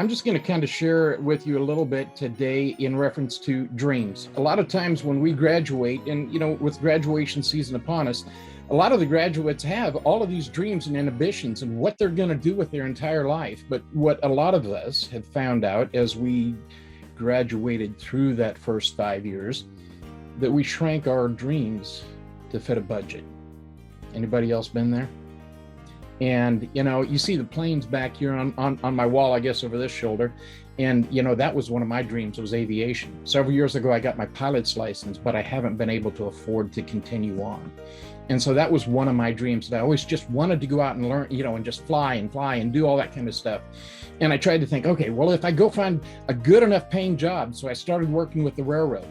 I'm just going to kind of share with you a little bit today in reference to dreams. A lot of times when we graduate, and with graduation season upon us, a lot of the graduates have all of these dreams and ambitions and what they're going to do with their entire life. But what a lot of us have found out as we graduated through that first 5 years, that we shrank our dreams to fit a budget. Anybody else been there? And, you see the planes back here on my wall, I guess, over this shoulder. And, that was one of my dreams, was aviation. Several years ago, I got my pilot's license, but I haven't been able to afford to continue on. And so that was one of my dreams, that I always just wanted to go out and learn, and just fly and do all that kind of stuff. And I tried to think, okay, well, if I go find a good enough paying job. So I started working with the railroad.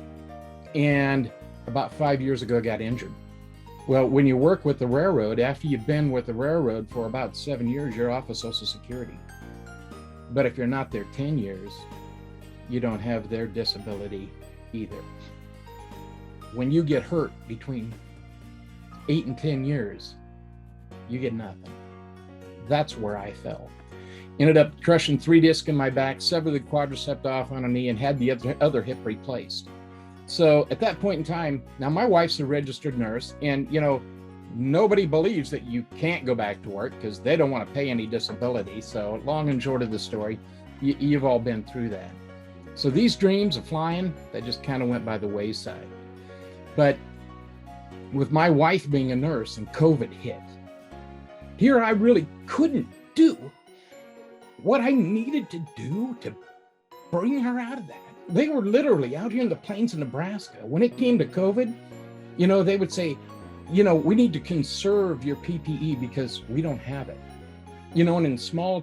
And about 5 years ago, I got injured. Well, when you work with the railroad, after you've been with the railroad for about 7 years, you're off of Social Security. But if you're not there 10 years, you don't have their disability either. When you get hurt between 8 and 10 years, you get nothing. That's where I fell. Ended up crushing 3 discs in my back, severed the quadricep off on a knee, and had the other hip replaced. So at that point in time, now my wife's a registered nurse, and nobody believes that you can't go back to work because they don't want to pay any disability. So long and short of the story, you've all been through that. So these dreams of flying, they just kind of went by the wayside. But with my wife being a nurse and COVID hit, here I really couldn't do what I needed to do to bring her out of that. They were literally out here in the plains of Nebraska. When it came to COVID, they would say, we need to conserve your PPE because we don't have it. And in small